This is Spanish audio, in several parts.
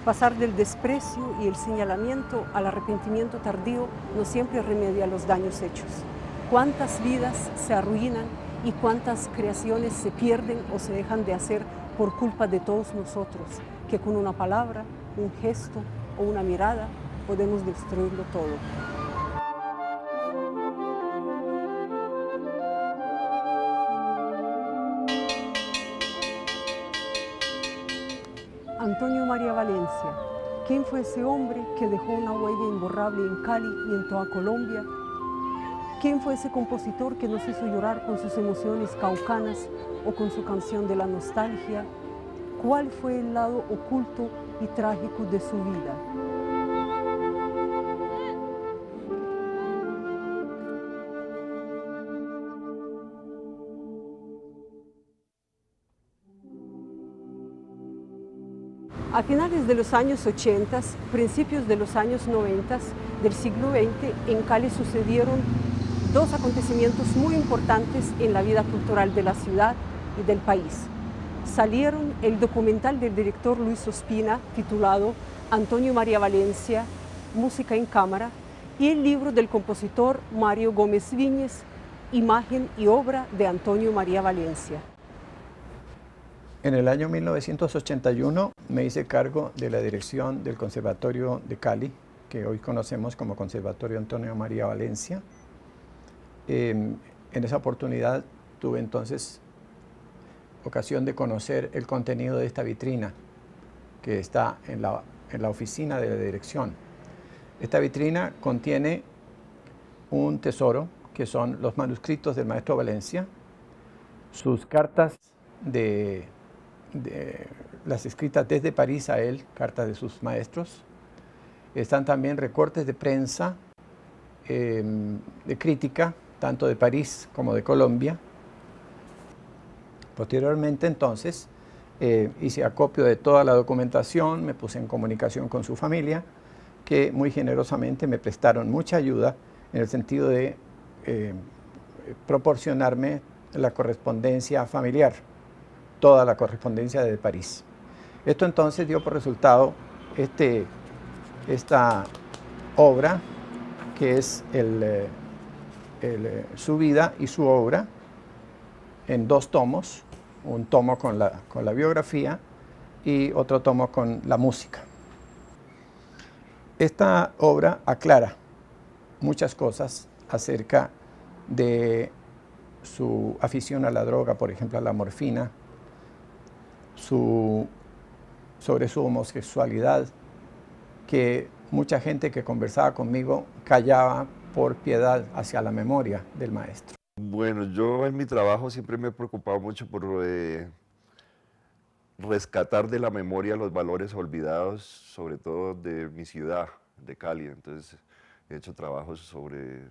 Pasar del desprecio y el señalamiento al arrepentimiento tardío no siempre remedia los daños hechos. ¿Cuántas vidas se arruinan y cuántas creaciones se pierden o se dejan de hacer por culpa de todos nosotros, que con una palabra, un gesto o una mirada podemos destruirlo todo? Antonio María Valencia. ¿Quién fue ese hombre que dejó una huella imborrable en Cali y en toda Colombia? ¿Quién fue ese compositor que nos hizo llorar con sus emociones caucanas o con su canción de la nostalgia? ¿Cuál fue el lado oculto y trágico de su vida? A finales de los años 80, principios de los años 90 del siglo XX, en Cali sucedieron dos acontecimientos muy importantes en la vida cultural de la ciudad y del país. Salieron el documental del director Luis Ospina, titulado Antonio María Valencia, Música en Cámara, y el libro del compositor Mario Gómez Viñes, Imagen y obra de Antonio María Valencia. En el año 1981 me hice cargo de la dirección del Conservatorio de Cali, que hoy conocemos como Conservatorio Antonio María Valencia. En esa oportunidad tuve entonces ocasión de conocer el contenido de esta vitrina que está en la oficina de la dirección. Esta vitrina contiene un tesoro que son los manuscritos del maestro Valencia, sus cartas las escritas desde París a él, cartas de sus maestros. Están también recortes de prensa, de crítica, tanto de París como de Colombia. Posteriormente, entonces, hice acopio de toda la documentación, me puse en comunicación con su familia, que muy generosamente me prestaron mucha ayuda en el sentido de proporcionarme la correspondencia familiar, toda la correspondencia de París. Esto entonces dio por resultado esta obra, que es su vida y su obra, en dos tomos, un tomo con la biografía y otro tomo con la música. Esta obra aclara muchas cosas acerca de su afición a la droga, por ejemplo a la morfina, sobre su homosexualidad, que mucha gente que conversaba conmigo callaba por piedad hacia la memoria del maestro. Bueno, yo en mi trabajo siempre me he preocupado mucho por rescatar de la memoria los valores olvidados, sobre todo de mi ciudad, de Cali. Entonces he hecho trabajos sobre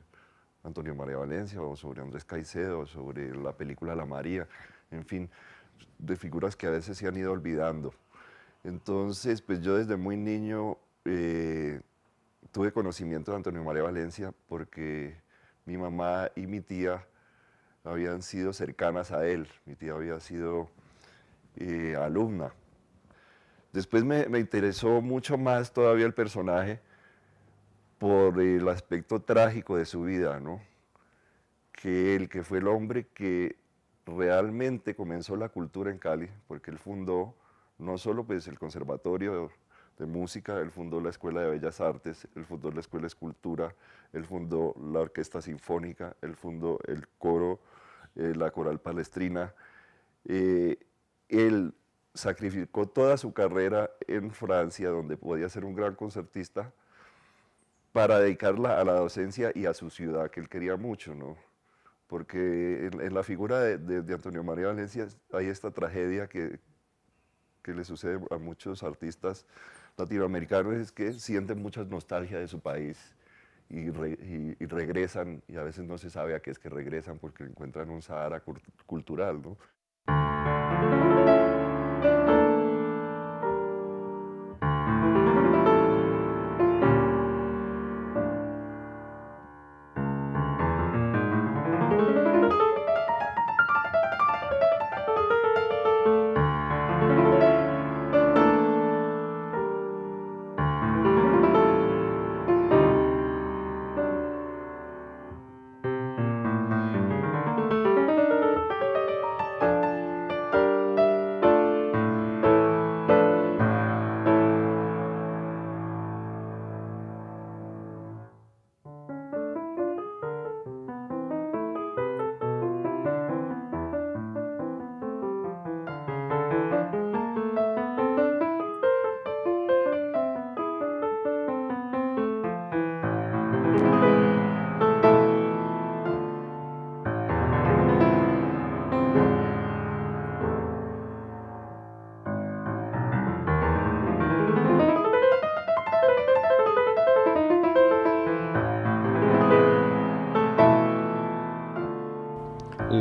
Antonio María Valencia, o sobre Andrés Caicedo, sobre la película La María, en fin, de figuras que a veces se han ido olvidando. Entonces, pues yo desde muy niño tuve conocimiento de Antonio María Valencia porque mi mamá y mi tía habían sido cercanas a él. Mi tía había sido alumna. Después me interesó mucho más todavía el personaje por el aspecto trágico de su vida, ¿no? Que fue el hombre que realmente comenzó la cultura en Cali, porque él fundó no solo pues, el Conservatorio de Música, él fundó la Escuela de Bellas Artes, él fundó la Escuela de Escultura, él fundó la Orquesta Sinfónica, él fundó el coro, la Coral Palestrina. Él sacrificó toda su carrera en Francia, donde podía ser un gran concertista, para dedicarla a la docencia y a su ciudad, que él quería mucho, ¿no? Porque en la figura de Antonio María Valencia hay esta tragedia que le sucede a muchos artistas latinoamericanos, es que sienten mucha nostalgia de su país y regresan, y a veces no se sabe a qué es que regresan porque encuentran un Sahara cultural, ¿no?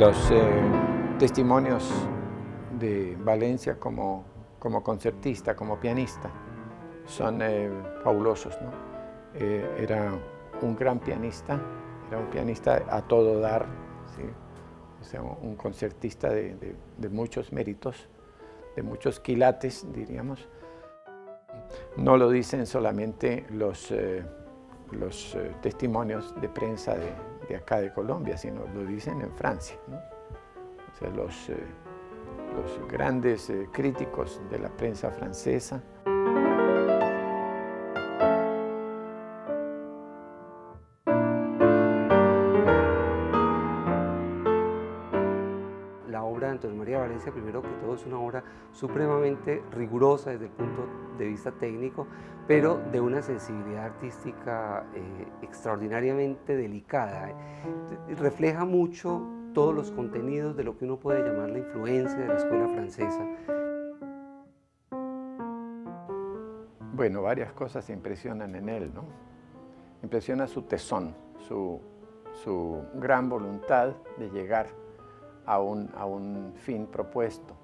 Los testimonios de Valencia como concertista, como pianista, son fabulosos, ¿no? Era un gran pianista, era un pianista a todo dar, ¿sí? O sea, un concertista de muchos méritos, de muchos quilates, diríamos. No lo dicen solamente los testimonios de prensa de acá de Colombia, sino lo dicen en Francia, ¿no? O sea, los grandes críticos de la prensa francesa. La obra de Antonio María Valencia, primero que todo, es una obra supremamente rigurosa desde el punto de vista técnico, pero de una sensibilidad artística extraordinariamente delicada. Refleja mucho todos los contenidos de lo que uno puede llamar la influencia de la escuela francesa. Bueno, varias cosas impresionan en él, ¿no? Impresiona su tesón, su gran voluntad de llegar a un fin propuesto.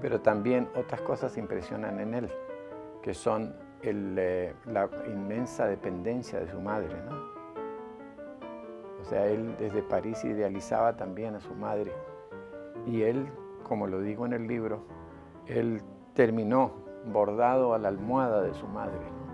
Pero también otras cosas impresionan en él, que son la inmensa dependencia de su madre, ¿no? O sea, él desde París idealizaba también a su madre. Y él, como lo digo en el libro, él terminó bordado a la almohada de su madre, ¿no?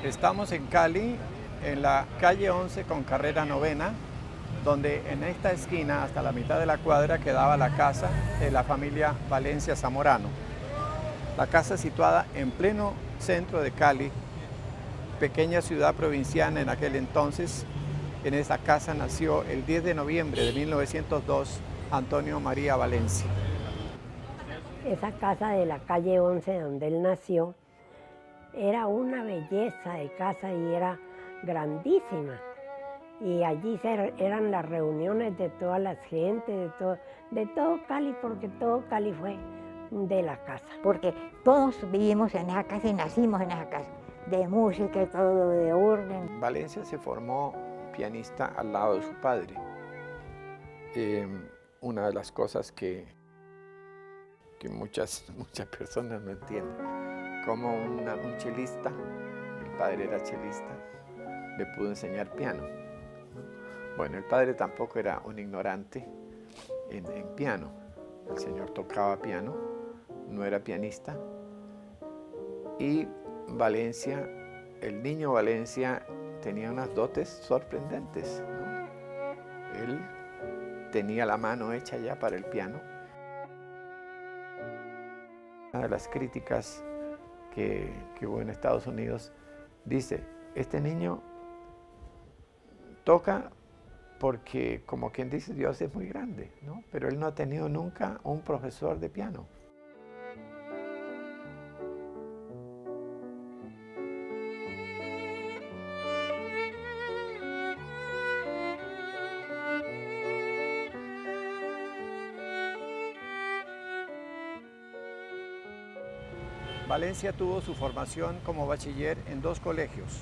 Estamos en Cali, en la calle 11 con carrera 9ª, donde en esta esquina, hasta la mitad de la cuadra, quedaba la casa de la familia Valencia Zamorano. La casa situada en pleno centro de Cali, pequeña ciudad provinciana en aquel entonces. En esa casa nació el 10 de noviembre de 1902 Antonio María Valencia. Esa casa de la calle 11 donde él nació era una belleza de casa y era grandísima. Y allí eran las reuniones de todas las gentes, de todo Cali, porque todo Cali fue de la casa. Porque todos vivimos en esa casa y nacimos en esa casa, de música y todo, de orden. Valencia se formó pianista al lado de su padre. Una de las cosas que muchas personas no entienden. Como un chelista, el padre era chelista, le pudo enseñar piano. Bueno, el padre tampoco era un ignorante en piano. El señor tocaba piano, no era pianista. Y Valencia, el niño Valencia, tenía unas dotes sorprendentes, ¿no? Él tenía la mano hecha ya para el piano. Una de las críticas que hubo en Estados Unidos dice, este niño toca porque, como quien dice, Dios es muy grande, ¿no? Pero él no ha tenido nunca un profesor de piano. Valencia tuvo su formación como bachiller en dos colegios,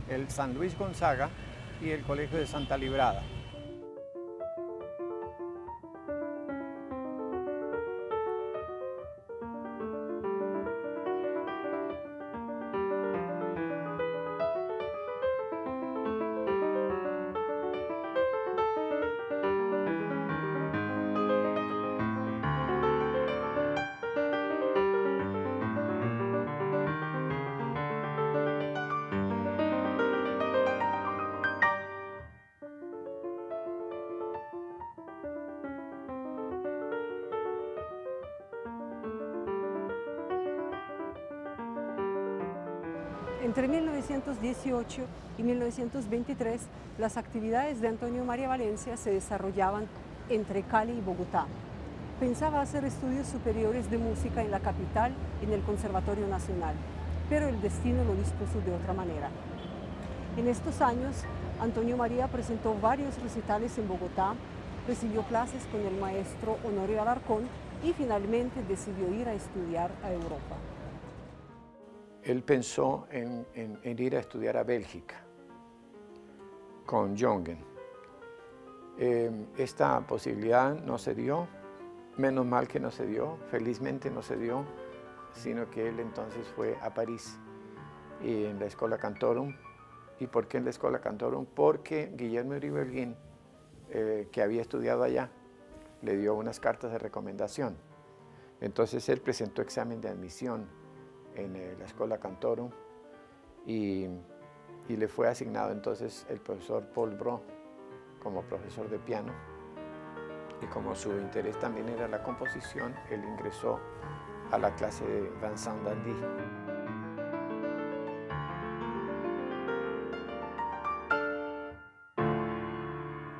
el San Luis Gonzaga y el Colegio de Santa Librada. Entre 1918 y 1923, las actividades de Antonio María Valencia se desarrollaban entre Cali y Bogotá. Pensaba hacer estudios superiores de música en la capital, en el Conservatorio Nacional, pero el destino lo dispuso de otra manera. En estos años, Antonio María presentó varios recitales en Bogotá, recibió clases con el maestro Honorio Alarcón y finalmente decidió ir a estudiar a Europa. Él pensó en ir a estudiar a Bélgica con Jongen. Esta posibilidad no se dio, menos mal que no se dio, felizmente no se dio, sino que él entonces fue a París y en la Schola Cantorum. ¿Y por qué en la Schola Cantorum? Porque Guillermo Uribe Holguín, que había estudiado allá, le dio unas cartas de recomendación. Entonces él presentó examen de admisión en la Schola Cantorum y le fue asignado entonces el profesor Paul Bro como profesor de piano, y como su interés también era la composición, él ingresó a la clase de Vincent d'Indy.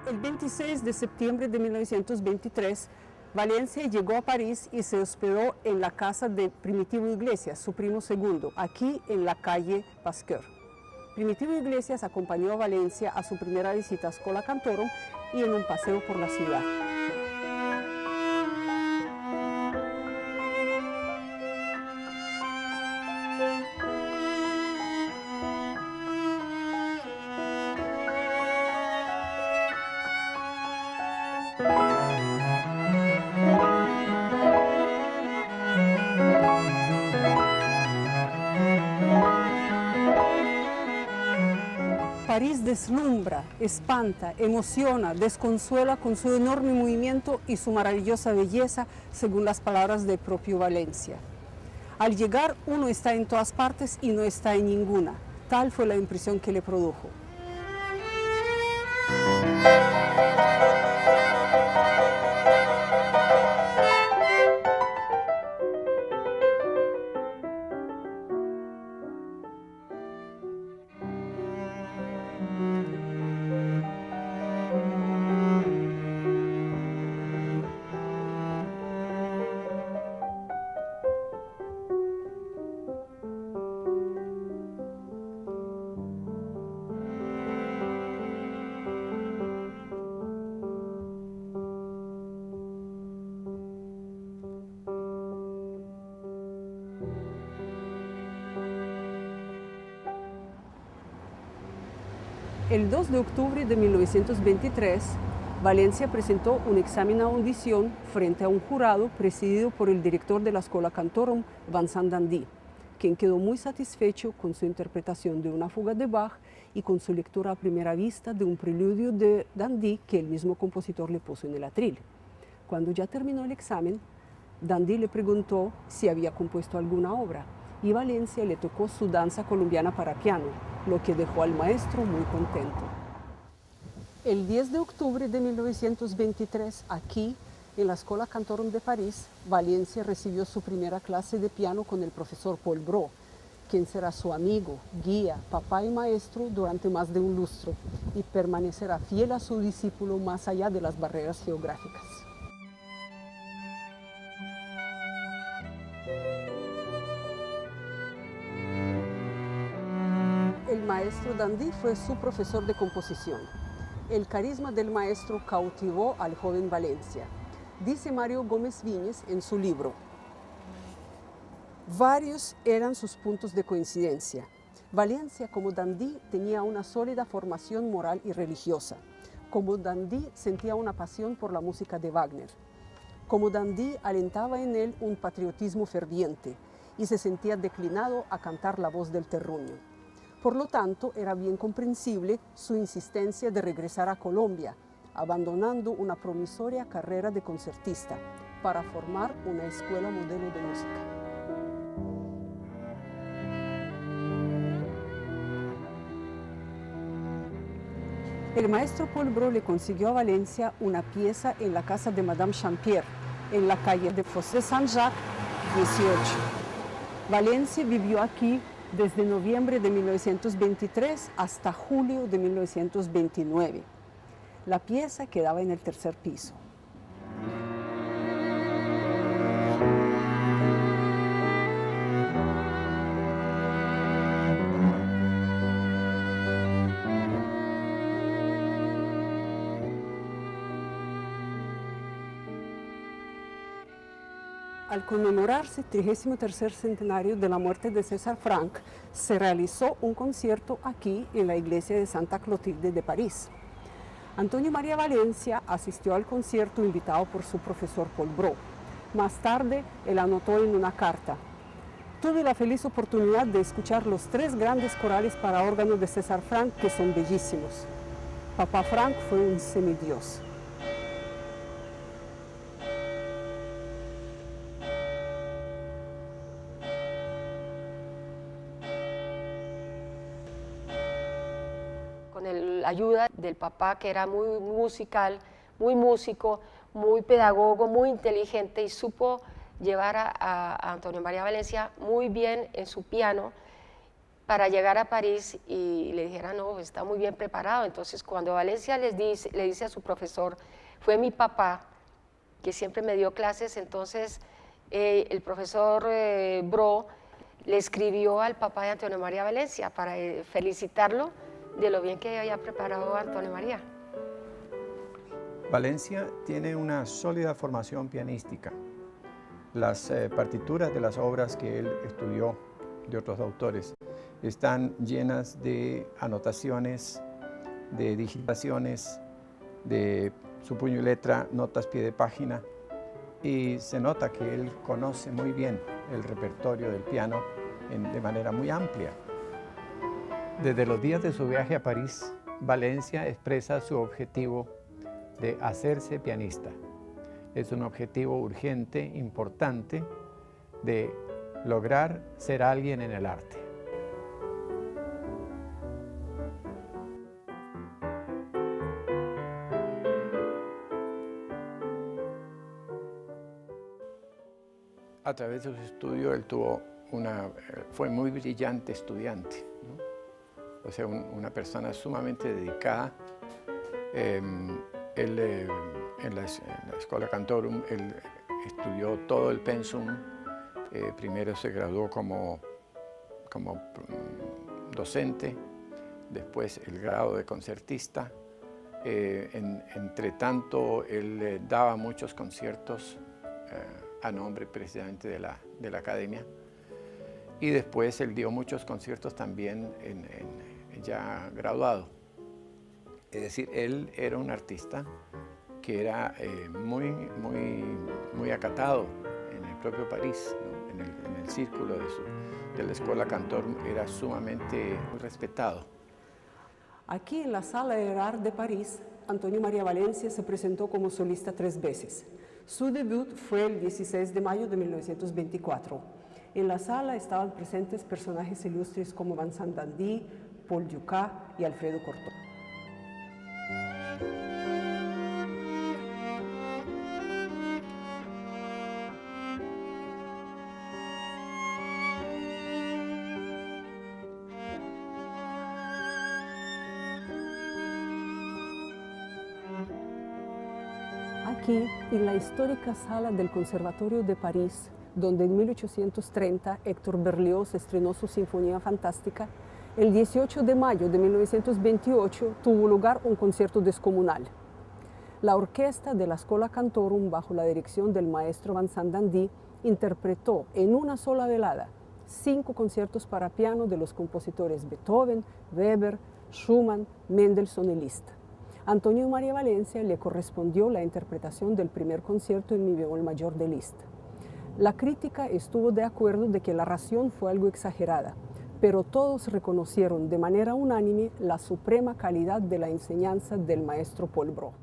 El 26 de septiembre de 1923, Valencia llegó a París y se hospedó en la casa de Primitivo Iglesias, su primo segundo, aquí en la calle Pasteur. Primitivo Iglesias acompañó a Valencia a su primera visita a Schola Cantorum y en un paseo por la ciudad. París deslumbra, espanta, emociona, desconsuela con su enorme movimiento y su maravillosa belleza, según las palabras del propio Valencia. Al llegar, uno está en todas partes y no está en ninguna. Tal fue la impresión que le produjo. El 2 de octubre de 1923, Valencia presentó un examen a audición frente a un jurado presidido por el director de la Schola Cantorum, Vincent d'Indy, quien quedó muy satisfecho con su interpretación de una fuga de Bach y con su lectura a primera vista de un preludio de d'Indy que el mismo compositor le puso en el atril. Cuando ya terminó el examen, d'Indy le preguntó si había compuesto alguna obra y Valencia le tocó su danza colombiana para piano, lo que dejó al maestro muy contento. El 10 de octubre de 1923, aquí, en la Schola Cantorum de París, Valencia recibió su primera clase de piano con el profesor Paul Bro, quien será su amigo, guía, papá y maestro durante más de un lustro y permanecerá fiel a su discípulo más allá de las barreras geográficas. El maestro d'Indy fue su profesor de composición. El carisma del maestro cautivó al joven Valencia. Dice Mario Gómez Viñes en su libro: Varios eran sus puntos de coincidencia. Valencia, como Dandy, tenía una sólida formación moral y religiosa. Como Dandy, sentía una pasión por la música de Wagner. Como Dandy, alentaba en él un patriotismo ferviente y se sentía declinado a cantar la voz del terruño. Por lo tanto, era bien comprensible su insistencia de regresar a Colombia, abandonando una promisoria carrera de concertista para formar una escuela modelo de música. El maestro Paul Brault le consiguió a Valencia una pieza en la casa de Madame Champier, en la calle de Fossé Saint-Jacques 18. Valencia vivió aquí desde noviembre de 1923 hasta julio de 1929. La pieza quedaba en el tercer piso. Al conmemorarse el 33º centenario de la muerte de César Franck, se realizó un concierto aquí en la iglesia de Santa Clotilde de París. Antonio María Valencia asistió al concierto invitado por su profesor Paul Brault. Más tarde, él anotó en una carta: tuve la feliz oportunidad de escuchar los 3 grandes corales para órgano de César Franck, que son bellísimos. Papá Franck fue un semidios. Con la ayuda del papá, que era muy musical, muy músico, muy pedagogo, muy inteligente, y supo llevar a Antonio María Valencia muy bien en su piano para llegar a París y le dijera: no, está muy bien preparado. Entonces, cuando Valencia le dice a su profesor: fue mi papá que siempre me dio clases, entonces el profesor Brault le escribió al papá de Antonio María Valencia para felicitarlo de lo bien que había preparado a Antonio María. Valencia tiene una sólida formación pianística. Las partituras de las obras que él estudió de otros autores están llenas de anotaciones, de digitaciones, de su puño y letra, notas pie de página, y se nota que él conoce muy bien el repertorio del piano de manera muy amplia. Desde los días de su viaje a París, Valencia expresa su objetivo de hacerse pianista. Es un objetivo urgente, importante, de lograr ser alguien en el arte. A través de su estudio, él fue muy brillante estudiante, ¿no? O sea, una persona sumamente dedicada. En la Escola Cantorum, él estudió todo el pensum. Primero se graduó como docente, después el grado de concertista. Entre tanto, él daba muchos conciertos a nombre precisamente de la academia, y después él dio muchos conciertos también ya graduado. Es decir, él era un artista que era muy acatado en el propio París, ¿no? En el círculo de la Escola Cantorum era sumamente respetado. Aquí en la Sala Erard de París, Antonio María Valencia se presentó como solista 3 veces. Su debut fue el 16 de mayo de 1924. En la sala estaban presentes personajes ilustres como Vincent Dandy, Paul Dukas y Alfredo Cortot. Aquí, en la histórica sala del Conservatorio de París, donde en 1830 Héctor Berlioz estrenó su Sinfonía Fantástica, el 18 de mayo de 1928 tuvo lugar un concierto descomunal. La orquesta de la Schola Cantorum, bajo la dirección del maestro Vincent Dandy, interpretó en una sola velada 5 conciertos para piano de los compositores Beethoven, Weber, Schumann, Mendelssohn y Liszt. Antonio María Valencia le correspondió la interpretación del primer concierto en mi bemol mayor de Liszt. La crítica estuvo de acuerdo de que la ración fue algo exagerada, pero todos reconocieron de manera unánime la suprema calidad de la enseñanza del maestro Paul Brot.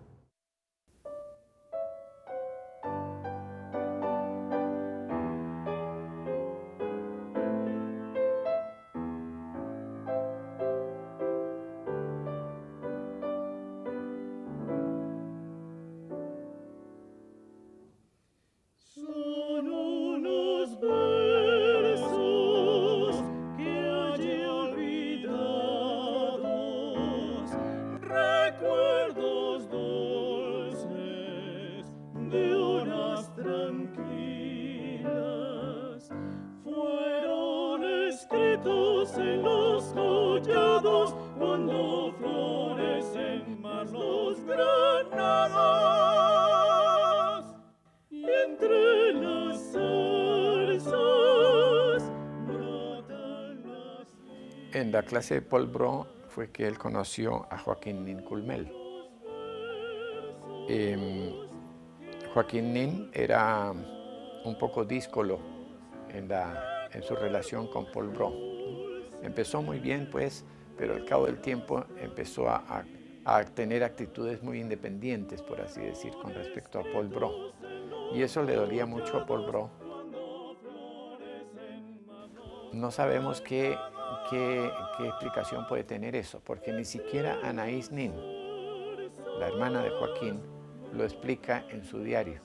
En la clase de Paul Brot fue que él conoció a Joaquín Nin Culmel. Joaquín Nin era un poco díscolo en su relación con Paul Brot. Empezó muy bien, pues, pero al cabo del tiempo empezó a tener actitudes muy independientes, por así decir, con respecto a Paul Brot. Y eso le dolía mucho a Paul Brot. No sabemos qué explicación puede tener eso, porque ni siquiera Anaïs Nin, la hermana de Joaquín, lo explica en su diario.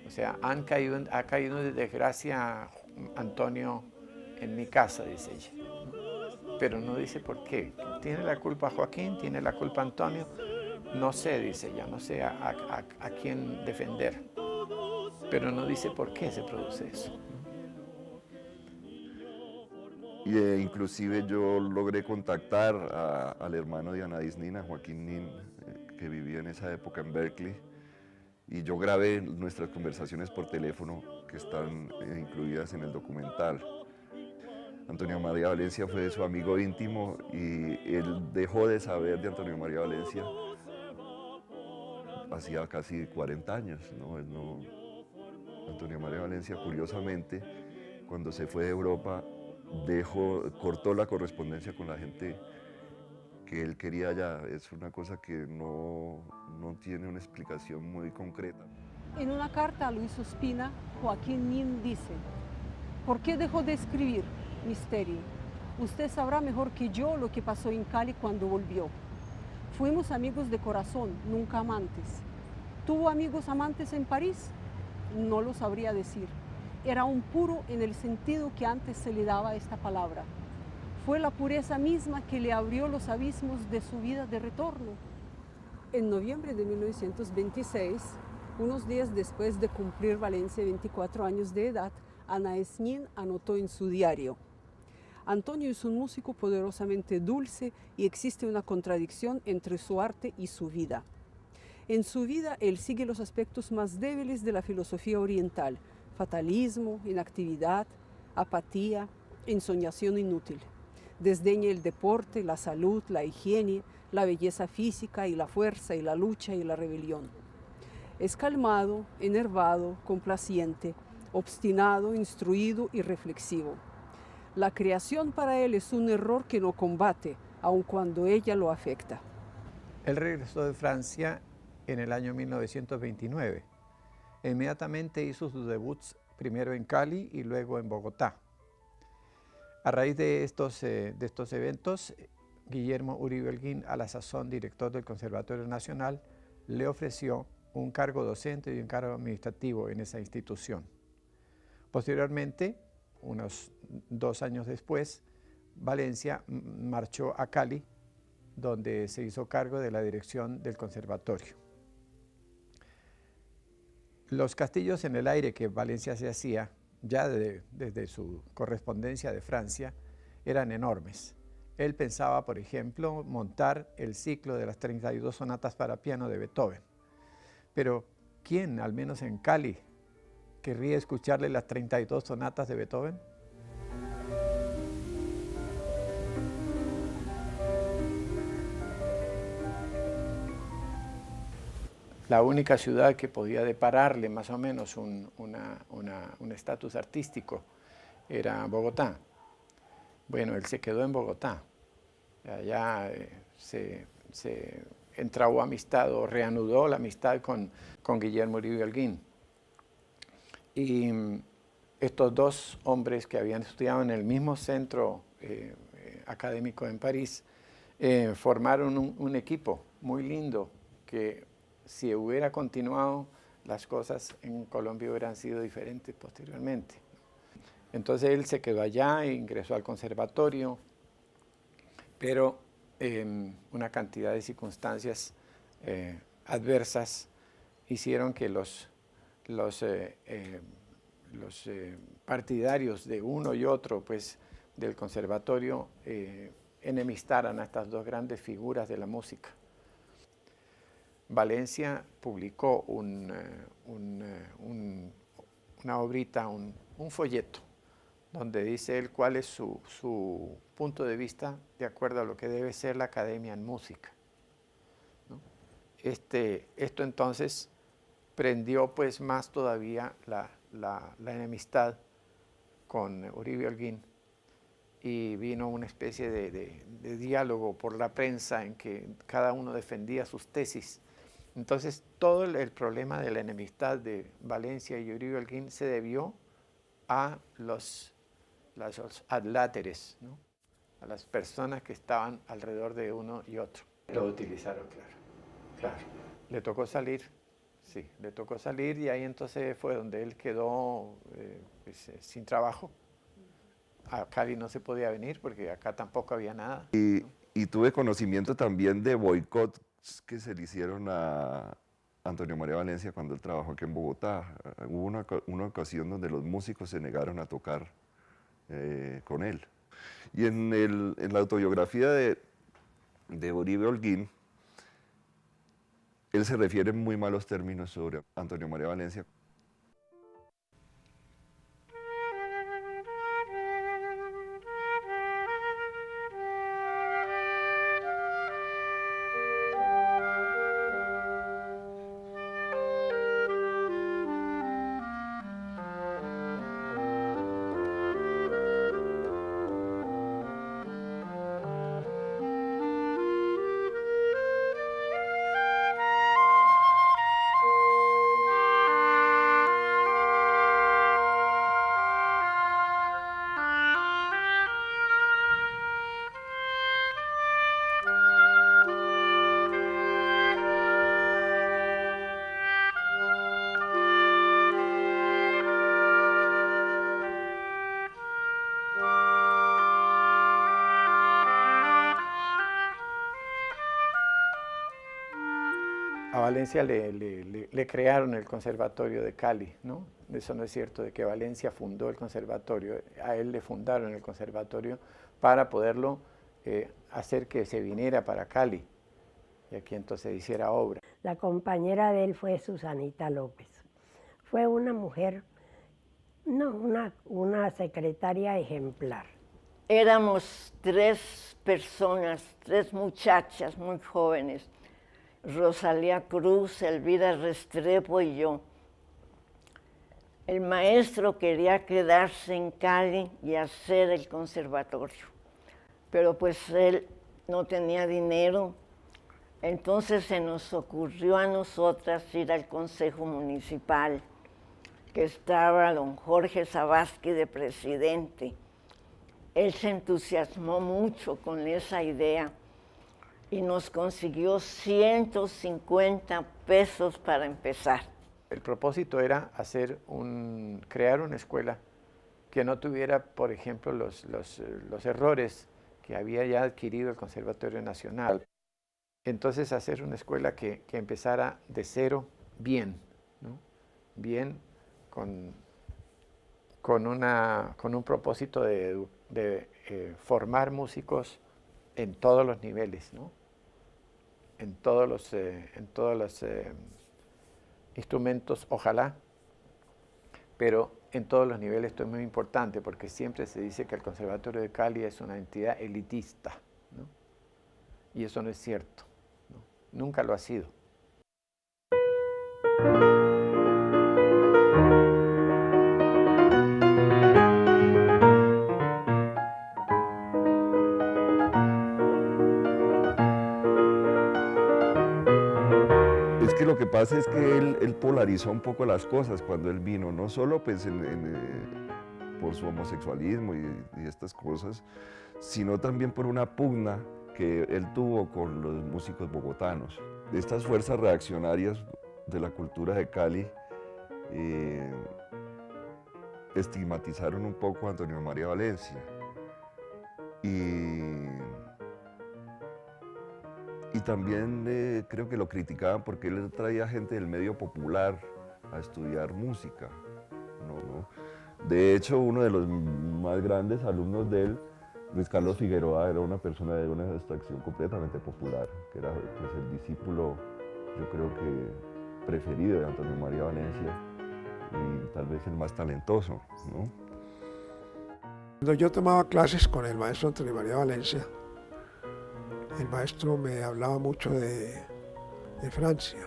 O sea, ha caído de desgracia Antonio en mi casa, dice ella. Pero no dice por qué. ¿Tiene la culpa Joaquín? ¿Tiene la culpa Antonio? No sé, dice ella, no sé a quién defender. Pero no dice por qué se produce eso. Y inclusive yo logré contactar al hermano de Anaïs Nin, a Joaquín Nin, que vivía en esa época en Berkeley, y yo grabé nuestras conversaciones por teléfono que están incluidas en el documental. Antonio María Valencia fue su amigo íntimo y él dejó de saber de Antonio María Valencia hacía casi 40 años, ¿no? Antonio María Valencia, curiosamente, cuando se fue de Europa, cortó la correspondencia con la gente que él quería allá. Es una cosa que no tiene una explicación muy concreta. En una carta a Luis Ospina, Joaquín Nin dice: ¿por qué dejó de escribir? Misterio. Usted sabrá mejor que yo lo que pasó en Cali cuando volvió. Fuimos amigos de corazón, nunca amantes. ¿Tuvo amigos amantes en París? No lo sabría decir. Era un puro en el sentido que antes se le daba a esta palabra. Fue la pureza misma que le abrió los abismos de su vida de retorno. En noviembre de 1926, unos días después de cumplir Valencia 24 años de edad, Anaïs Nin anotó en su diario: Antonio es un músico poderosamente dulce y existe una contradicción entre su arte y su vida. En su vida, él sigue los aspectos más débiles de la filosofía oriental: fatalismo, inactividad, apatía, ensoñación inútil. Desdeña el deporte, la salud, la higiene, la belleza física y la fuerza y la lucha y la rebelión. Es calmado, enervado, complaciente, obstinado, instruido y reflexivo. La creación para él es un error que no combate, aun cuando ella lo afecta. Él regresó de Francia en el año 1929. Inmediatamente hizo sus debuts primero en Cali y luego en Bogotá. A raíz de estos eventos, Guillermo Uribe Holguín, a la sazón director del Conservatorio Nacional, le ofreció un cargo docente y un cargo administrativo en esa institución. Posteriormente, unos 2 años después, Valencia marchó a Cali, donde se hizo cargo de la dirección del conservatorio. Los castillos en el aire que Valencia se hacía, ya desde su correspondencia de Francia, eran enormes. Él pensaba, por ejemplo, montar el ciclo de las 32 sonatas para piano de Beethoven. Pero ¿quién, al menos en Cali, ¿Querría escucharle las 32 sonatas de Beethoven? La única ciudad que podía depararle más o menos un estatus artístico era Bogotá. Bueno, él se quedó en Bogotá. Allá se entrabó amistad o reanudó la amistad con Guillermo Uribe Holguín. Y estos dos hombres que habían estudiado en el mismo centro académico en París formaron un equipo muy lindo que, si hubiera continuado, las cosas en Colombia hubieran sido diferentes posteriormente. Entonces él se quedó allá e ingresó al conservatorio, pero una cantidad de circunstancias adversas hicieron que los partidarios de uno y otro, pues, del conservatorio enemistaran a estas dos grandes figuras de la música. Valencia publicó una obrita, un folleto, donde dice él cuál es su punto de vista de acuerdo a lo que debe ser la academia en música, ¿no? Esto entonces prendió pues más todavía la enemistad con Uribe Holguín, y vino una especie de diálogo por la prensa en que cada uno defendía sus tesis. Entonces todo el problema de la enemistad de Valencia y Uribe Holguín se debió a los adláteres, ¿no? A las personas que estaban alrededor de uno y otro. Lo utilizaron, claro. Le tocó salir, sí, le tocó salir, y ahí entonces fue donde él quedó sin trabajo. A Cali no se podía venir porque acá tampoco había nada. Y tuve conocimiento también de boicots que se le hicieron a Antonio María Valencia cuando él trabajó aquí en Bogotá. Hubo una ocasión donde los músicos se negaron a tocar con él. Y en la autobiografía de Uribe Holguín, él se refiere en muy malos términos sobre Antonio María Valencia. A Valencia le crearon el Conservatorio de Cali, ¿no? Eso no es cierto, de que Valencia fundó el conservatorio. A él le fundaron el conservatorio para poderlo hacer que se viniera para Cali y aquí entonces hiciera obra. La compañera de él fue Susanita López. Fue una mujer, una secretaria ejemplar. Éramos 3 personas, 3 muchachas muy jóvenes. Rosalía Cruz, Elvira Restrepo y yo. El maestro quería quedarse en Cali y hacer el conservatorio, pero pues él no tenía dinero, entonces se nos ocurrió a nosotras ir al Consejo Municipal, que estaba don Jorge Zabasky de presidente. Él se entusiasmó mucho con esa idea y nos consiguió 150 pesos para empezar. El propósito era crear una escuela que no tuviera, por ejemplo, los errores que había ya adquirido el Conservatorio Nacional. Entonces hacer una escuela que empezara de cero bien, ¿no? Bien, con un propósito de formar músicos en todos los niveles, ¿no? En todos los instrumentos, ojalá, pero en todos los niveles esto es muy importante porque siempre se dice que el Conservatorio de Cali es una entidad elitista, ¿no? Y eso no es cierto, ¿no? Nunca lo ha sido. Es que lo que pasa es que él polarizó un poco las cosas cuando él vino, no solo pues por su homosexualismo y estas cosas, sino también por una pugna que él tuvo con los músicos bogotanos. Estas fuerzas reaccionarias de la cultura de Cali estigmatizaron un poco a Antonio María Valencia y también creo que lo criticaban porque él traía gente del medio popular a estudiar música. ¿No? De hecho, uno de los más grandes alumnos de él, Luis Carlos Figueroa, era una persona de una extracción completamente popular, que era pues, el discípulo, yo creo que preferido de Antonio María Valencia y tal vez el más talentoso, ¿no? Cuando yo tomaba clases con el maestro Antonio María Valencia, el maestro me hablaba mucho de Francia,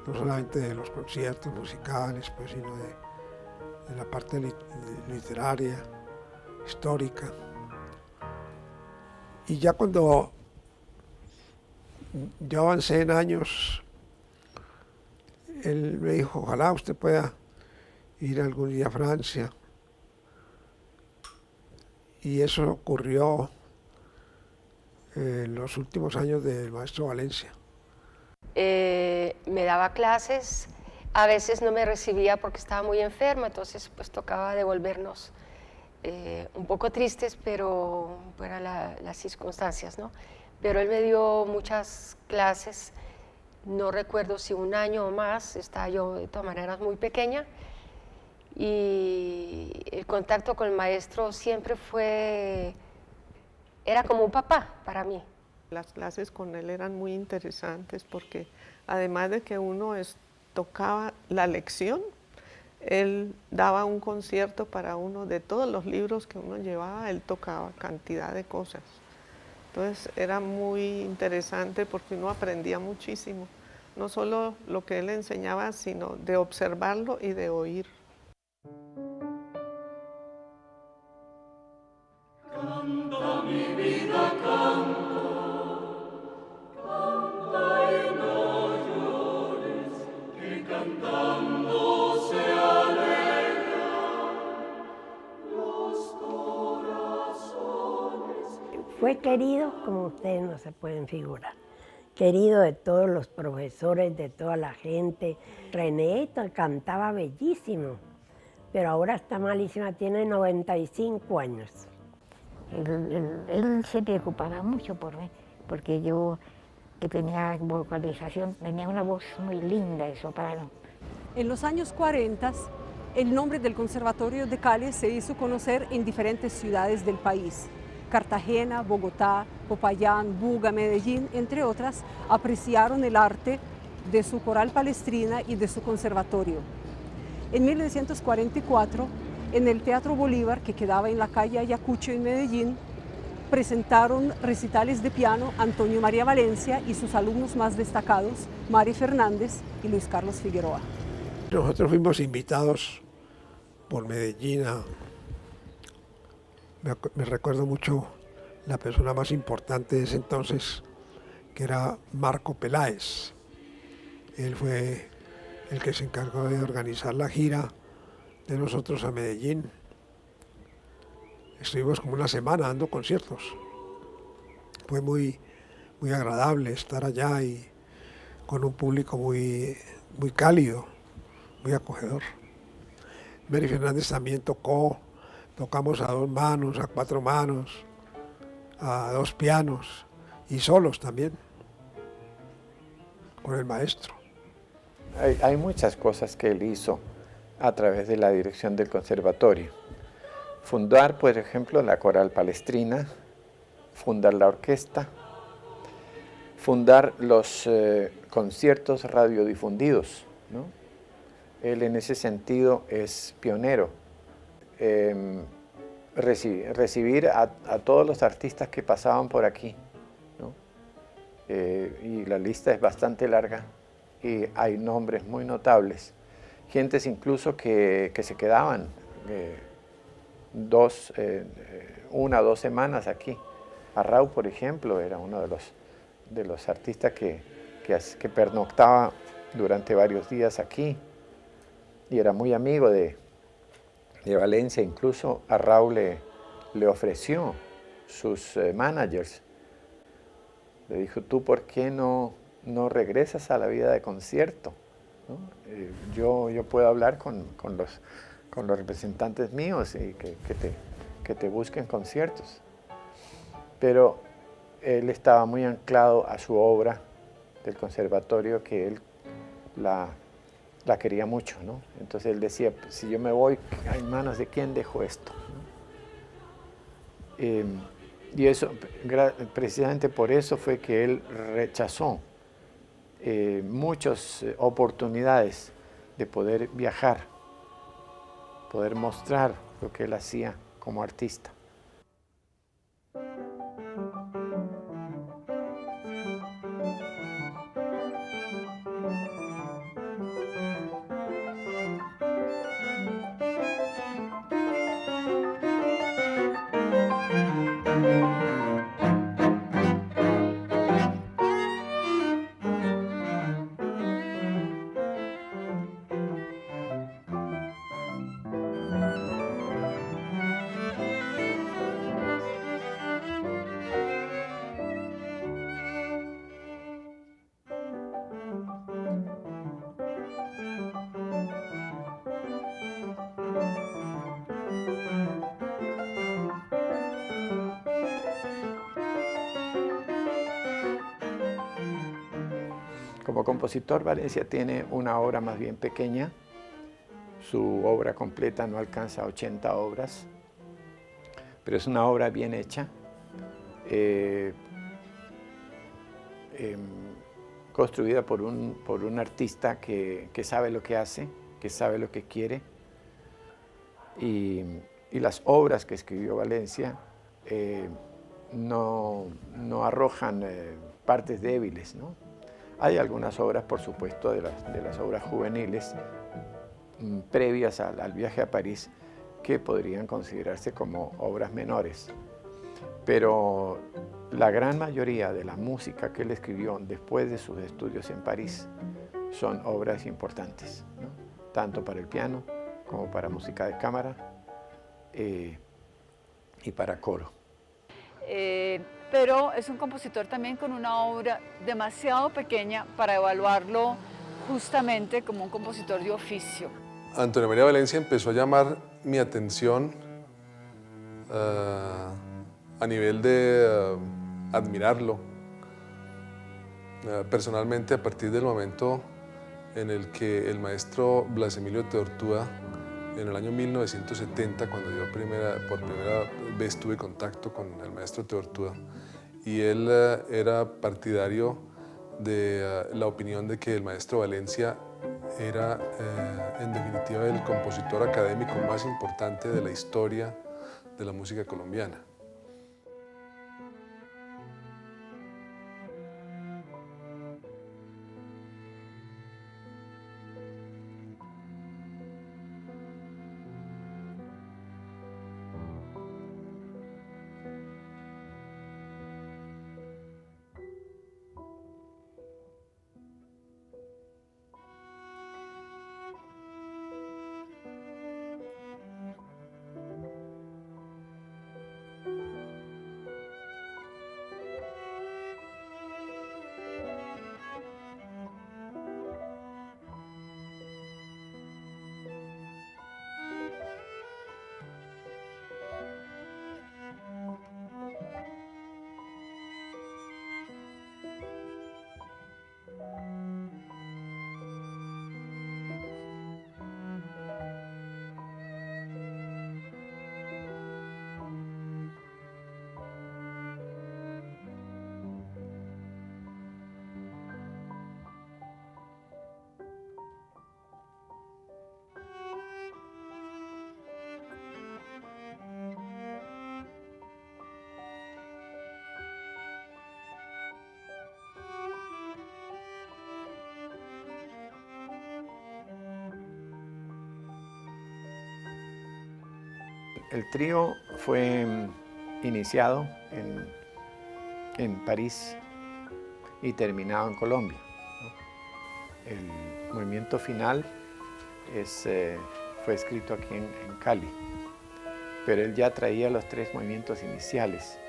no solamente de los conciertos musicales, pues, sino de la parte literaria, histórica. Y ya cuando yo avancé en años, él me dijo, ojalá usted pueda ir algún día a Francia. Y eso ocurrió en los últimos años del maestro Valencia. Me daba clases, a veces no me recibía porque estaba muy enferma, entonces pues tocaba devolvernos un poco tristes, pero eran las circunstancias, ¿no? Pero él me dio muchas clases, no recuerdo si un año o más, estaba yo de todas maneras muy pequeña, y el contacto con el maestro siempre era como un papá para mí. Las clases con él eran muy interesantes porque además de que uno tocaba la lección, él daba un concierto para uno de todos los libros que uno llevaba, él tocaba cantidad de cosas. Entonces era muy interesante porque uno aprendía muchísimo, no solo lo que él enseñaba, sino de observarlo y de oír. Canta mi vida, canta, canta y no llores, que cantando se alegra los corazones. Fue querido como ustedes no se pueden figurar. Querido de todos los profesores, de toda la gente. René cantaba bellísimo, pero ahora está malísima, tiene 95 años. Él se preocupaba mucho por mí, porque yo, que tenía vocalización, tenía una voz muy linda de soprano. En los años 40, el nombre del Conservatorio de Cali se hizo conocer en diferentes ciudades del país. Cartagena, Bogotá, Popayán, Buga, Medellín, entre otras, apreciaron el arte de su coral palestrina y de su conservatorio. En 1944, en el Teatro Bolívar, que quedaba en la calle Ayacucho en Medellín, presentaron recitales de piano Antonio María Valencia y sus alumnos más destacados, Mari Fernández y Luis Carlos Figueroa. Nosotros fuimos invitados por Medellín me recuerdo mucho la persona más importante de ese entonces, que era Marco Peláez. Él fue el que se encargó de organizar la gira de nosotros a Medellín. Estuvimos como una semana dando conciertos. Fue muy agradable estar allá y con un público muy cálido, muy acogedor. Mary Fernández también tocamos a 2 manos, a 4 manos, a 2 pianos y solos también, con el maestro. Hay muchas cosas que él hizo a través de la dirección del conservatorio. Fundar, por ejemplo, la Coral Palestrina, fundar la orquesta, fundar los conciertos radiodifundidos, ¿no? Él en ese sentido es pionero. Recibir a todos los artistas que pasaban por aquí, ¿no? Y la lista es bastante larga y hay nombres muy notables. Gentes incluso que se quedaban 1 o 2 semanas aquí. Arrau, por ejemplo, era uno de los artistas que pernoctaba durante varios días aquí y era muy amigo de Valencia. Incluso Arrau le ofreció sus managers. Le dijo, ¿tú por qué no regresas a la vida de concierto? ¿No? Yo puedo hablar con los representantes míos y que te busquen conciertos. Pero él estaba muy anclado a su obra del conservatorio, que él la quería mucho, ¿no? Entonces él decía, si yo me voy, ¿en manos de quién dejo esto? ¿No? Y eso, precisamente por eso fue que él rechazó muchas oportunidades de poder viajar, poder mostrar lo que él hacía como artista. Como compositor, Valencia tiene una obra más bien pequeña. Su obra completa no alcanza 80 obras, pero es una obra bien hecha, construida por un artista que sabe lo que hace, que sabe lo que quiere. Y las obras que escribió Valencia no arrojan partes débiles, ¿no? Hay algunas obras, por supuesto, de las obras juveniles previas al viaje a París que podrían considerarse como obras menores. Pero la gran mayoría de la música que él escribió después de sus estudios en París son obras importantes, ¿no? Tanto para el piano como para música de cámara y para coro. Pero es un compositor también con una obra demasiado pequeña para evaluarlo justamente como un compositor de oficio. Antonio María Valencia empezó a llamar mi atención a nivel de admirarlo. Personalmente, a partir del momento en el que el maestro Blas Emilio Teortúa, en el año 1970, cuando yo por primera vez tuve contacto con el maestro Teortúa, y él era partidario de la opinión de que el maestro Valencia era, en definitiva, el compositor académico más importante de la historia de la música colombiana. El trío fue iniciado en París y terminado en Colombia, ¿no? El movimiento final fue escrito aquí en Cali, pero él ya traía los 3 movimientos iniciales.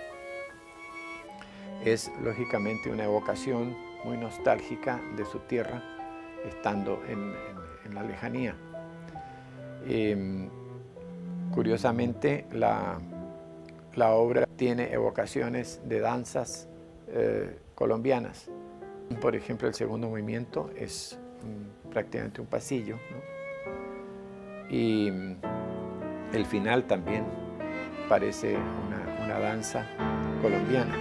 Es lógicamente una evocación muy nostálgica de su tierra, estando en la lejanía. Curiosamente, la obra tiene evocaciones de danzas colombianas. Por ejemplo, el segundo movimiento es prácticamente un pasillo, ¿no? Y el final también parece una danza colombiana.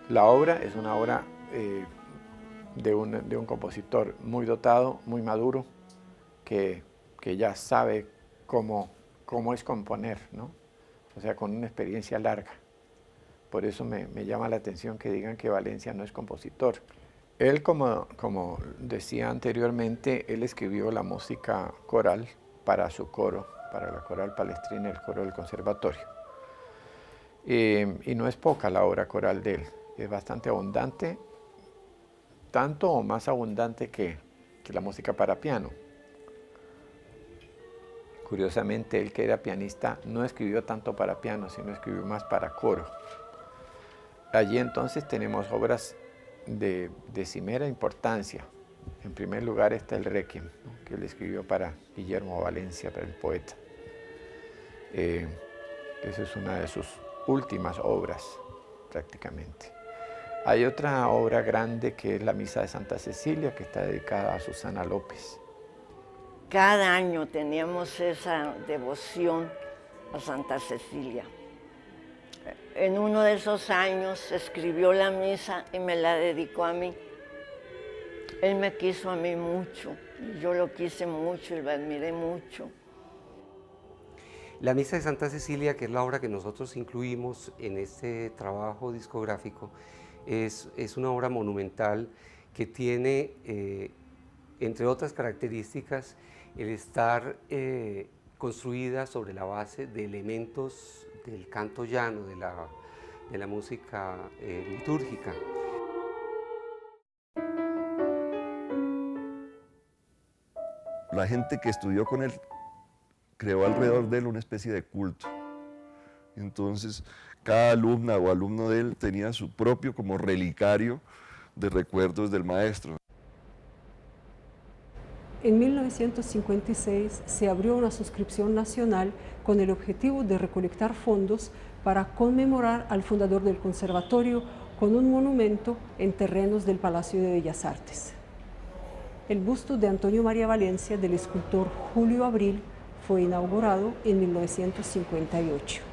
La obra es una obra de un compositor muy dotado, muy maduro, que ya sabe cómo es componer, ¿no? O sea, con una experiencia larga. Por eso me llama la atención que digan que Valencia no es compositor. Él, como decía anteriormente, él escribió la música coral para su coro, para la Coral Palestrina, el coro del conservatorio. Y no es poca la obra coral de él. Es bastante abundante, tanto o más abundante que la música para piano. Curiosamente, él, que era pianista, no escribió tanto para piano, sino escribió más para coro. Allí entonces tenemos obras de cimera importancia. En primer lugar está el Requiem, ¿no?, que él escribió para Guillermo Valencia, para el poeta. Esa es una de sus últimas obras, prácticamente. Hay otra obra grande que es la Misa de Santa Cecilia, que está dedicada a Susana López. Cada año teníamos esa devoción a Santa Cecilia. En uno de esos años escribió la misa y me la dedicó a mí. Él me quiso a mí mucho, y yo lo quise mucho y lo admiré mucho. La Misa de Santa Cecilia, que es la obra que nosotros incluimos en este trabajo discográfico, es una obra monumental que tiene, entre otras características, el estar construida sobre la base de elementos del canto llano, de la música litúrgica. La gente que estudió con él creó alrededor de él una especie de culto. Entonces, cada alumna o alumno de él tenía su propio como relicario de recuerdos del maestro. En 1956 se abrió una suscripción nacional con el objetivo de recolectar fondos para conmemorar al fundador del conservatorio con un monumento en terrenos del Palacio de Bellas Artes. El busto de Antonio María Valencia del escultor Julio Abril fue inaugurado en 1958.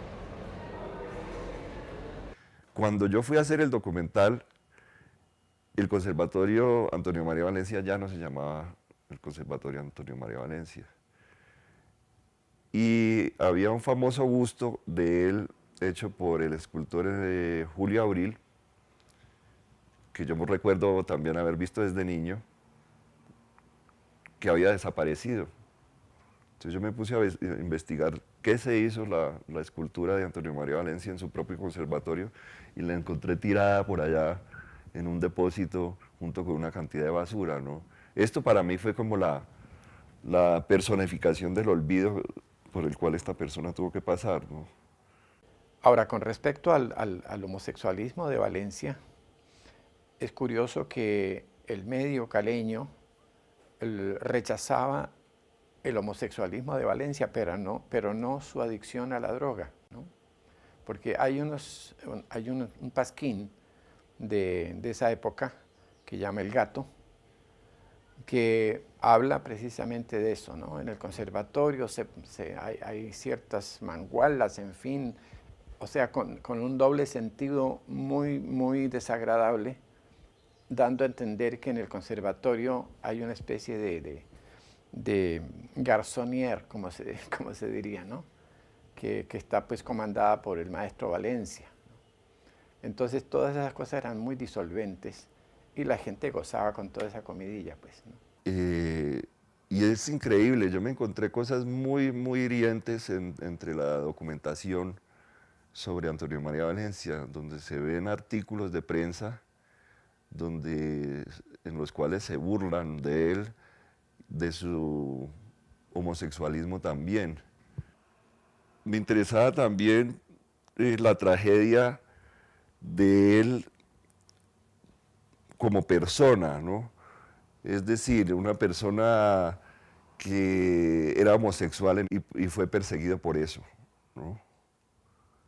Cuando yo fui a hacer el documental, el Conservatorio Antonio María Valencia ya no se llamaba el Conservatorio Antonio María Valencia. Y había un famoso busto de él hecho por el escultor Julio Abril, que yo me recuerdo también haber visto desde niño, que había desaparecido. Entonces yo me puse a investigar qué se hizo la escultura de Antonio María Valencia en su propio conservatorio y la encontré tirada por allá en un depósito junto con una cantidad de basura, ¿no? Esto para mí fue como la personificación del olvido por el cual esta persona tuvo que pasar, ¿no? Ahora, con respecto al homosexualismo de Valencia, es curioso que el medio caleño rechazaba el homosexualismo de Valencia, pero no su adicción a la droga, ¿no? Porque hay un pasquín de esa época que llama El Gato, que habla precisamente de eso, ¿no? En el conservatorio hay ciertas mangualas, en fin, o sea, con un doble sentido muy, muy desagradable, dando a entender que en el conservatorio hay una especie de garzonier, como se diría, ¿no? Que está pues comandada por el maestro Valencia. Entonces todas esas cosas eran muy disolventes y la gente gozaba con toda esa comidilla, pues, ¿no? Y es increíble, yo me encontré cosas muy, muy hirientes entre la documentación sobre Antonio María Valencia, donde se ven artículos de prensa en los cuales se burlan de él, de su homosexualismo también. Me interesaba también la tragedia de él como persona, ¿no? Es decir, una persona que era homosexual y fue perseguido por eso, ¿no?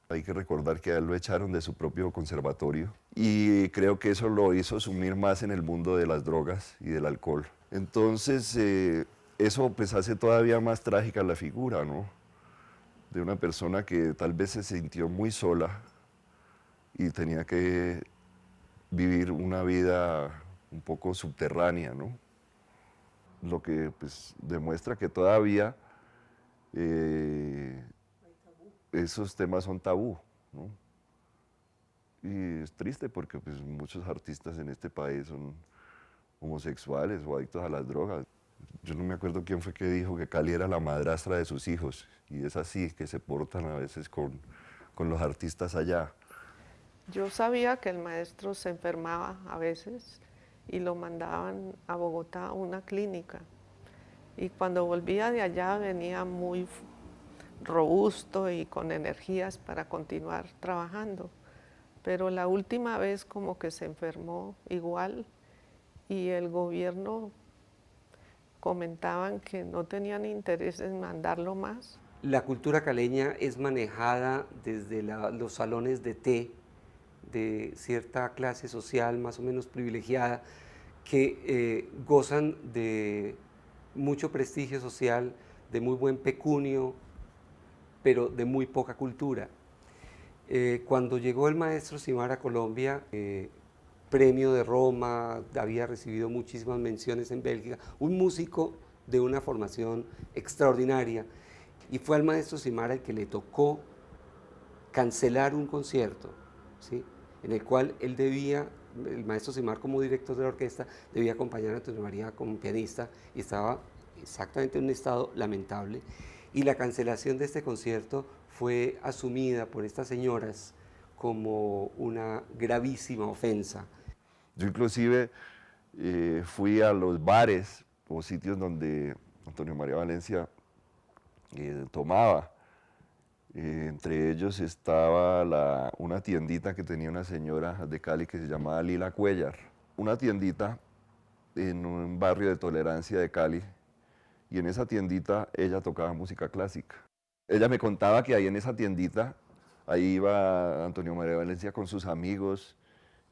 Hay que recordar que a él lo echaron de su propio conservatorio y creo que eso lo hizo sumir más en el mundo de las drogas y del alcohol. Entonces, eso pues hace todavía más trágica la figura, ¿no? De una persona que tal vez se sintió muy sola y tenía que vivir una vida un poco subterránea, ¿no? Lo que pues, demuestra que todavía esos temas son tabú, ¿no? Y es triste porque pues, muchos artistas en este país son homosexuales o adictos a las drogas. Yo no me acuerdo quién fue que dijo que Cali era la madrastra de sus hijos, y es así que se portan a veces con los artistas allá. Yo sabía que el maestro se enfermaba a veces y lo mandaban a Bogotá a una clínica. Y cuando volvía de allá venía muy robusto y con energías para continuar trabajando. Pero la última vez como que se enfermó igual y el gobierno comentaban que no tenían interés en mandarlo más. La cultura caleña es manejada desde los salones de té de cierta clase social más o menos privilegiada que gozan de mucho prestigio social, de muy buen pecunio, pero de muy poca cultura. Cuando llegó el maestro Simar a Colombia, premio de Roma, había recibido muchísimas menciones en Bélgica, un músico de una formación extraordinaria, y fue al maestro Simar el que le tocó cancelar un concierto, ¿sí? En el cual él debía, el maestro Simar como director de la orquesta, debía acompañar a Antonio María como pianista, y estaba exactamente en un estado lamentable, y la cancelación de este concierto fue asumida por estas señoras como una gravísima ofensa. Yo inclusive fui a los bares o sitios donde Antonio María Valencia tomaba. Entre ellos estaba una tiendita que tenía una señora de Cali que se llamaba Lila Cuellar. Una tiendita en un barrio de tolerancia de Cali, y en esa tiendita ella tocaba música clásica. Ella me contaba que ahí en esa tiendita, ahí iba Antonio María Valencia con sus amigos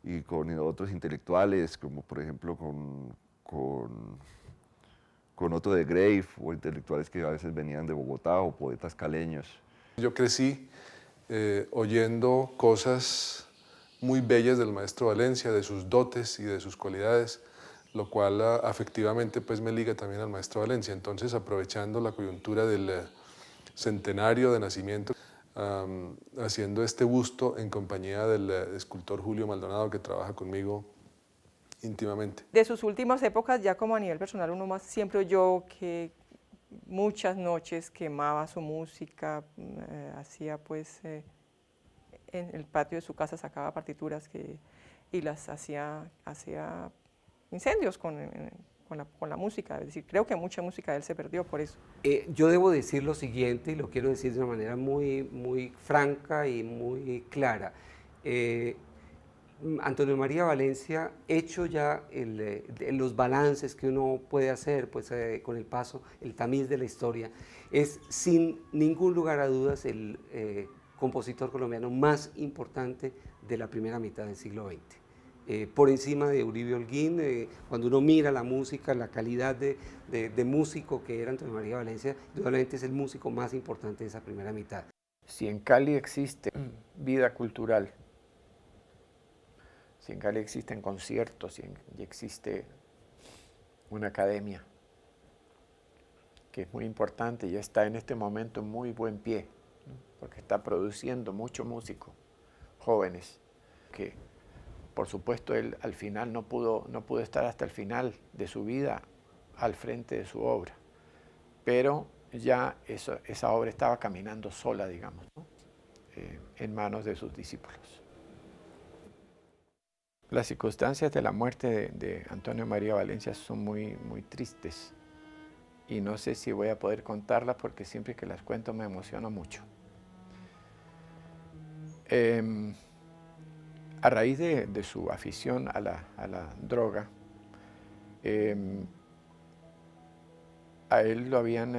y con otros intelectuales, como por ejemplo con Otto de Grave, o intelectuales que a veces venían de Bogotá, o poetas caleños. Yo crecí oyendo cosas muy bellas del maestro Valencia, de sus dotes y de sus cualidades, lo cual afectivamente pues, me liga también al maestro Valencia. Entonces, aprovechando la coyuntura del centenario de nacimiento, haciendo este busto en compañía del escultor Julio Maldonado, que trabaja conmigo íntimamente. De sus últimas épocas, ya como a nivel personal, uno más siempre oyó que muchas noches quemaba su música, hacía pues en el patio de su casa sacaba partituras y las hacía incendios con la música. Es decir, creo que mucha música de él se perdió por eso. Yo debo decir lo siguiente, y lo quiero decir de una manera muy, muy franca y muy clara. Antonio María Valencia, hecho ya los balances que uno puede hacer pues, con el paso, el tamiz de la historia, es sin ningún lugar a dudas el compositor colombiano más importante de la primera mitad del siglo XX. Por encima de Uribe Holguín, cuando uno mira la música, la calidad de músico que era Antonio María Valencia, indudablemente es el músico más importante de esa primera mitad. Si en Cali existe vida cultural, si en Cali existen conciertos, si existe una academia, que es muy importante y está en este momento en muy buen pie, ¿no? Porque está produciendo muchos músicos jóvenes, que por supuesto él al final no pudo estar hasta el final de su vida al frente de su obra, pero ya esa obra estaba caminando sola, digamos, ¿no? En manos de sus discípulos. Las circunstancias de la muerte de Antonio María Valencia son muy, muy tristes y no sé si voy a poder contarlas porque siempre que las cuento me emociono mucho. A raíz de su afición a la droga, a él lo habían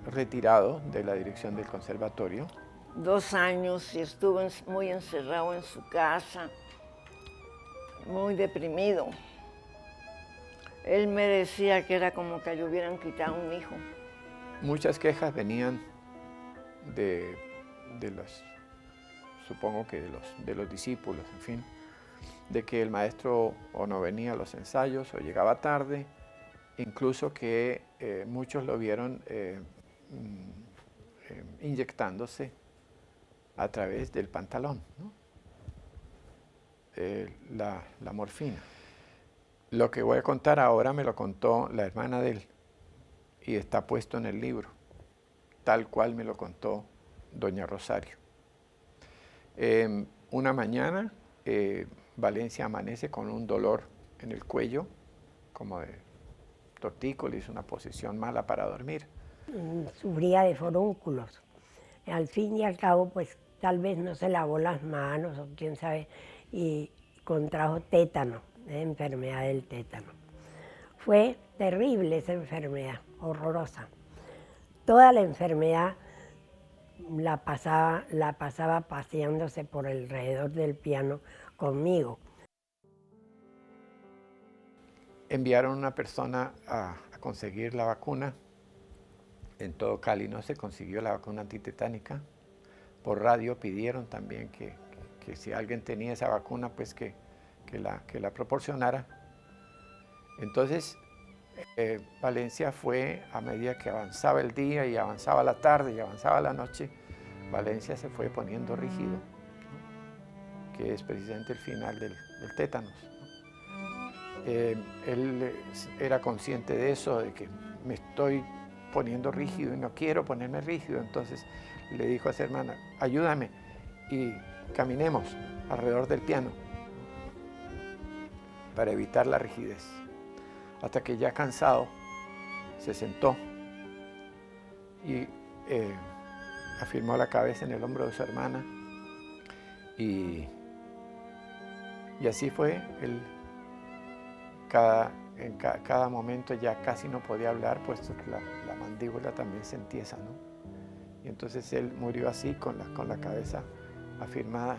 retirado de la dirección del conservatorio. 2 años y estuvo muy encerrado en su casa, muy deprimido. Él me decía que era como que le hubieran quitado un hijo. Muchas quejas venían de los, supongo que de los discípulos, en fin, de que el maestro o no venía a los ensayos o llegaba tarde, incluso que muchos lo vieron inyectándose a través del pantalón, ¿no? La morfina. Lo que voy a contar ahora me lo contó la hermana de él y está puesto en el libro, tal cual me lo contó doña Rosario. Una mañana Valencia amanece con un dolor en el cuello, como de tortícolis, una posición mala para dormir. Sufría de forúnculos. Al fin y al cabo, pues tal vez no se lavó las manos o quién sabe, y contrajo tétano, enfermedad del tétano. Fue terrible esa enfermedad, horrorosa. Toda la enfermedad la pasaba paseándose por alrededor del piano conmigo. Enviaron una persona a conseguir la vacuna. En todo Cali no se consiguió la vacuna antitetánica. Por radio pidieron también que si alguien tenía esa vacuna, pues que la proporcionara. Entonces, Valencia fue, a medida que avanzaba el día y avanzaba la tarde y avanzaba la noche, Valencia se fue poniendo rígido, ¿no? Que es precisamente el final del tétanos, ¿no? Él era consciente de eso, de que me estoy poniendo rígido y no quiero ponerme rígido, entonces le dijo a su hermana, ayúdame y caminemos alrededor del piano para evitar la rigidez. Hasta que ya cansado se sentó y afirmó la cabeza en el hombro de su hermana y así fue. Él en cada momento ya casi no podía hablar, puesto que la mandíbula también se entiesa, ¿no? Y entonces él murió así, con la cabeza afirmada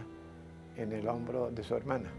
en el hombro de su hermana.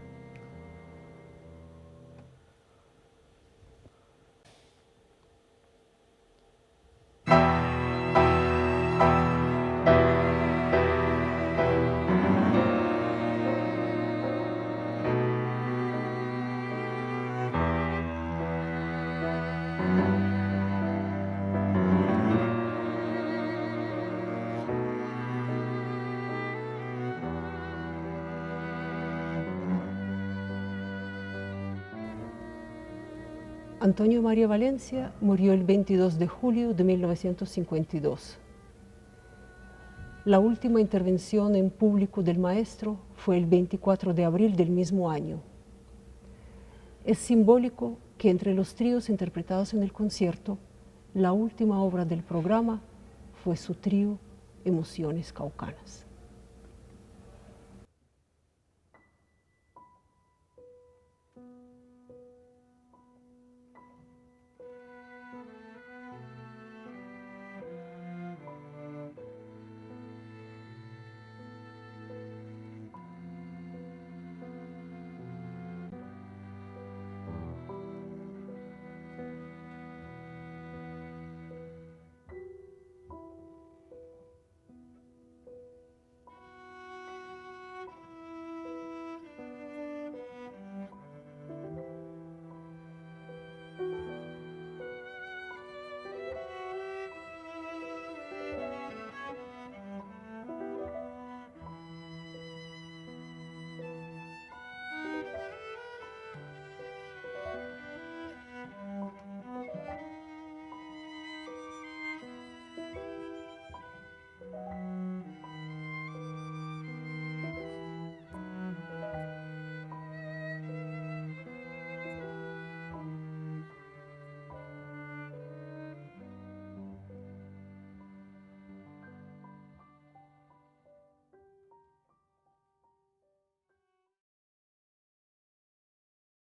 Antonio María Valencia murió el 22 de julio de 1952. La última intervención en público del maestro fue el 24 de abril del mismo año. Es simbólico que entre los tríos interpretados en el concierto, la última obra del programa fue su trío Emociones Caucanas.